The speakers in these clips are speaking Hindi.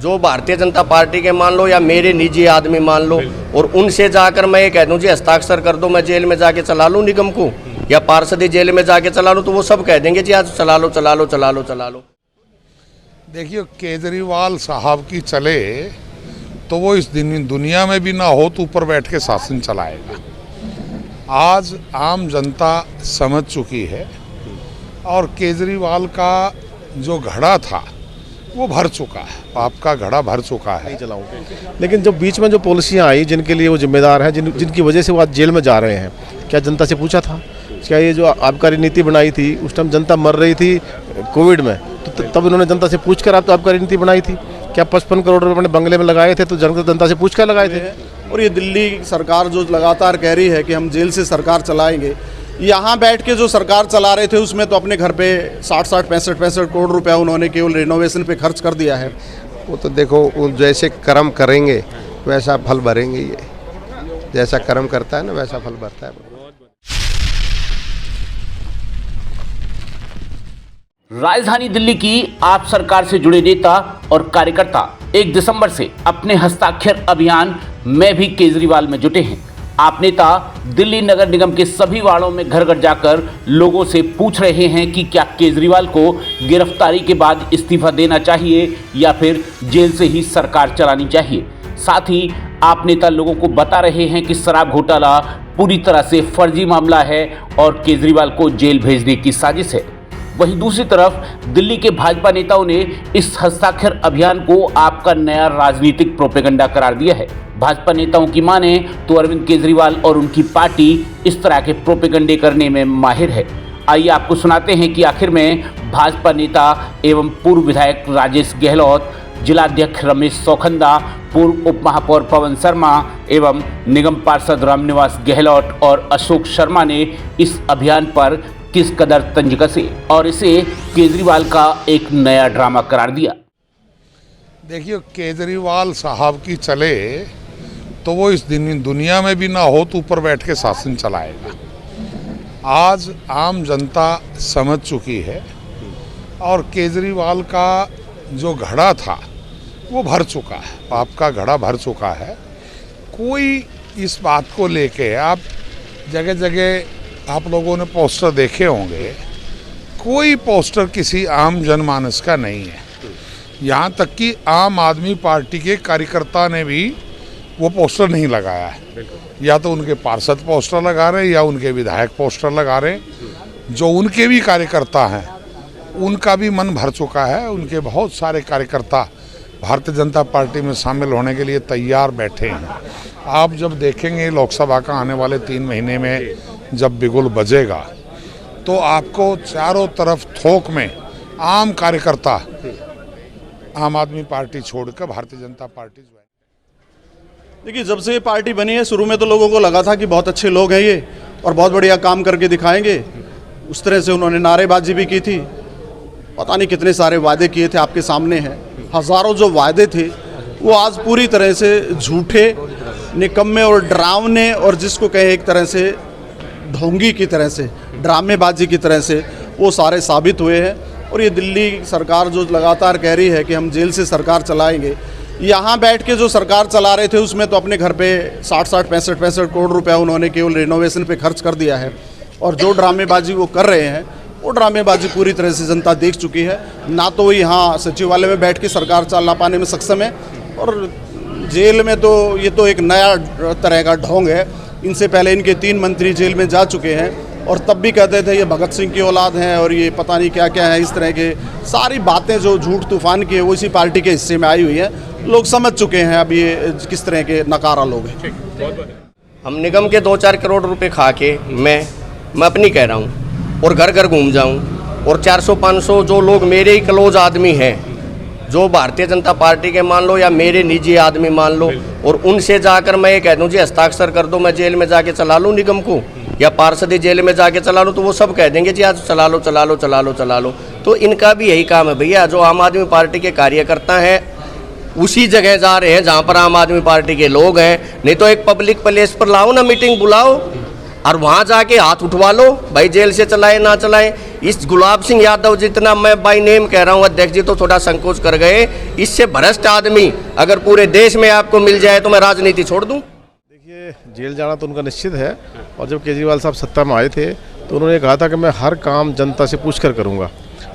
जो भारतीय जनता पार्टी के मान लो या मेरे निजी आदमी मान लो, और उनसे जाकर मैं ये कह दूं जी हस्ताक्षर कर दो, मैं जेल में जाके चला लूं निगम को, या पार्षद जेल में जाके चला लूं, तो वो सब कह देंगे जी आज चला लो चला लो चला लो चला लो। देखिए, केजरीवाल साहब की चले तो वो इस दुनिया में भी ना हो तो ऊपर बैठ के शासन चलाएगा। आज आम जनता समझ चुकी है और केजरीवाल का जो घड़ा था वो भर चुका है, आपका घड़ा भर चुका है। लेकिन जब बीच में जो पॉलिसियां आई जिनके लिए वो जिम्मेदार हैं, जिनकी वजह से वो आज जेल में जा रहे हैं, क्या जनता से पूछा था? क्या ये जो आबकारी नीति बनाई थी उस टाइम जनता मर रही थी कोविड में, तो तब इन्होंने जनता से पूछ कर आबकारी नीति बनाई थी? क्या 55 करोड़ रुपए अपने बंगले में लगाए थे तो जनता से पूछ कर लगाए थे? और ये दिल्ली सरकार जो लगातार कह रही है कि हम जेल से सरकार चलाएंगे, यहाँ बैठ के जो सरकार चला रहे थे उसमें तो अपने घर पे 60 65 करोड़ रुपया उन्होंने केवल रिनोवेशन पे खर्च कर दिया है। वो तो देखो, वो जैसे कर्म करेंगे वैसा फल भरेंगे। ये जैसा कर्म करता है ना वैसा फल भरता है। राजधानी दिल्ली की आप सरकार से जुड़े नेता और कार्यकर्ता 1 दिसंबर से अपने हस्ताक्षर अभियान में भी केजरीवाल में जुटे हैं। आप नेता दिल्ली नगर निगम के सभी वार्डों में घर घर जाकर लोगों से पूछ रहे हैं कि क्या केजरीवाल को गिरफ्तारी के बाद इस्तीफा देना चाहिए या फिर जेल से ही सरकार चलानी चाहिए। साथ ही आप नेता लोगों को बता रहे हैं कि शराब घोटाला पूरी तरह से फर्जी मामला है और केजरीवाल को जेल भेजने की साजिश है। वहीं दूसरी तरफ दिल्ली के भाजपा नेताओं ने इस हस्ताक्षर अभियान को आपका नया राजनीतिक प्रोपेगेंडा करार दिया है। भाजपा नेताओं की माने तो अरविंद केजरीवाल और उनकी पार्टी इस तरह के प्रोपेगेंडे करने में माहिर है। आइए आपको सुनाते हैं कि आखिर में भाजपा नेता एवं पूर्व विधायक राजेश गहलोत, जिलाध्यक्ष रमेश सौखंदा, पूर्व उप महापौर पवन शर्मा एवं निगम पार्षद रामनिवास गहलोत और अशोक शर्मा ने इस अभियान पर किस कदर तंज कसे और इसे केजरीवाल का एक नया ड्रामा करार दिया। देखिए, केजरीवाल साहब की चले तो वो इस दुनिया में भी ना हो तो ऊपर बैठ के शासन चलाएगा। आज आम जनता समझ चुकी है और केजरीवाल का जो घड़ा था वो भर चुका है, आपका घड़ा भर चुका है। कोई इस बात को लेके, आप जगह जगह आप लोगों ने पोस्टर देखे होंगे, कोई पोस्टर किसी आम जनमानस का नहीं है। यहाँ तक कि आम आदमी पार्टी के कार्यकर्ता ने भी वो पोस्टर नहीं लगाया है। या तो उनके पार्षद पोस्टर लगा रहे या उनके विधायक पोस्टर लगा रहे। जो उनके भी कार्यकर्ता हैं उनका भी मन भर चुका है। उनके बहुत सारे कार्यकर्ता भारतीय जनता पार्टी में शामिल होने के लिए तैयार बैठे हैं। आप जब देखेंगे लोकसभा का आने वाले 3 महीने में जब बिगुल बजेगा तो आपको चारों तरफ थोक में आम कार्यकर्ता आम आदमी पार्टी छोड़कर भारतीय जनता पार्टी ज्वाइन। देखिए, जब से ये पार्टी बनी है शुरू में तो लोगों को लगा था कि बहुत अच्छे लोग हैं ये और बहुत बढ़िया काम करके दिखाएंगे। उस तरह से उन्होंने नारेबाजी भी की थी, पता नहीं कितने सारे वादे किए थे, आपके सामने हैं। हज़ारों जो वादे थे वो आज पूरी तरह से झूठे, निकम्मे और डरावने और जिसको कहे एक तरह से ढोंगी की तरह से, ड्रामेबाजी की तरह से वो सारे साबित हुए हैं। और ये दिल्ली सरकार जो लगातार कह रही है कि हम जेल से सरकार चलाएंगे, यहाँ बैठ के जो सरकार चला रहे थे उसमें तो अपने घर पे 60 65 करोड़ रुपया उन्होंने केवल रिनोवेशन पे खर्च कर दिया है। और जो ड्रामेबाजी वो कर रहे हैं वो ड्रामेबाजी पूरी तरह से जनता देख चुकी है। ना तो वो यहाँ सचिवालय में बैठ के सरकार चला पाने में सक्षम है और जेल में तो ये तो एक नया तरह का ढोंग है। इनसे पहले इनके 3 मंत्री जेल में जा चुके हैं और तब भी कहते थे ये भगत सिंह की औलाद हैं और ये पता नहीं क्या क्या है। इस तरह के सारी बातें जो झूठ तूफान की है वो इसी पार्टी के हिस्से में आई हुई है। लोग समझ चुके हैं अब ये किस तरह के नकारा लोग हैं। हम निगम के 2-4 करोड़ रुपए खा के मैं अपनी कह रहा हूँ और घर घर घूम जाऊँ और 400-500 जो लोग मेरे ही क्लोज आदमी हैं, जो भारतीय जनता पार्टी के मान लो या मेरे निजी आदमी मान लो, और उनसे जाकर मैं ये कह दूं जी हस्ताक्षर कर दो, मैं जेल में जाके चला लूं निगम को, या पार्षद जेल में जाके चला लूं, तो वो सब कह देंगे जी आज चला लो चला लो चला लो चला लो। तो इनका भी यही काम है भैया। जो आम आदमी पार्टी के कार्यकर्ता हैं उसी जगह जा रहे हैं जहाँ पर आम आदमी पार्टी के लोग हैं। नहीं तो एक पब्लिक प्लेस पर लाओ ना, मीटिंग बुलाओ, और वहाँ जाके हाथ उठवा लो भाई, जेल से चलाए ना चलाए। इस गुलाब सिंह यादव जितना मैं बाई नेम कह रहा हूँ, अध्यक्ष जी तो थोड़ा संकोच कर गए, इससे भ्रष्ट आदमी अगर पूरे देश में आपको मिल जाए तो मैं राजनीति छोड़ दूँ। देखिए, जेल जाना तो उनका निश्चित है। और जब केजरीवाल साहब सत्ता में आए थे तो उन्होंने कहा था कि मैं हर काम जनता से पूछ कर करूँगा।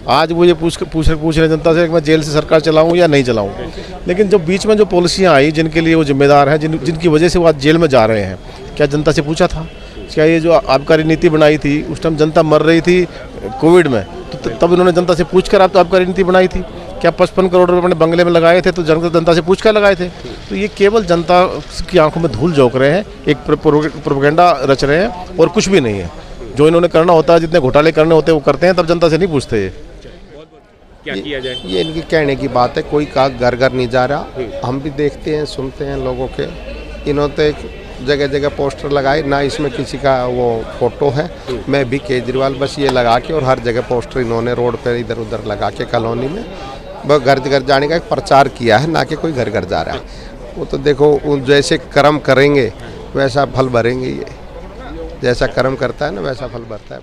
आज वो ये पूछ रहे जनता से कि मैं जेल से सरकार चलाऊं या नहीं चलाऊं। लेकिन जो बीच में जो पॉलिसियां आई जिनके लिए वो जिम्मेदार हैं, जिनकी वजह से वो आज जेल में जा रहे हैं, क्या जनता से पूछा था? क्या ये जो आबकारी नीति बनाई थी उस टाइम जनता मर रही थी कोविड में, तो तब इन्होंने जनता से पूछकर आबकारी नीति बनाई थी? क्या 55 करोड़ रुपये अपने बंगले में लगाए थे तो जनता से पूछ कर लगाए थे? तो ये केवल जनता की आंखों में धूल झोंक रहे हैं, एक प्रोपेगेंडा रच रहे हैं और कुछ भी नहीं है। जो इन्होंने करना होता है, जितने घोटाले करने होते हैं वो करते हैं, तब जनता से नहीं पूछते। क्या किया जाए? ये इनकी कहने की बात है, कोई का घर घर नहीं जा रहा। हम भी देखते हैं सुनते हैं लोगों के, इन्होंने जगह जगह पोस्टर लगाए, ना इसमें किसी का वो फोटो है। मैं भी केजरीवाल, बस ये लगा के, और हर जगह पोस्टर इन्होंने रोड पर इधर उधर लगा के कॉलोनी में बस घर घर जाने का एक प्रचार किया है, ना कि कोई घर घर जा रहा है। वो तो देखो, जैसे कर्म करेंगे वैसा फल भरेंगे। ये जैसा कर्म करता है ना वैसा फल भरता है।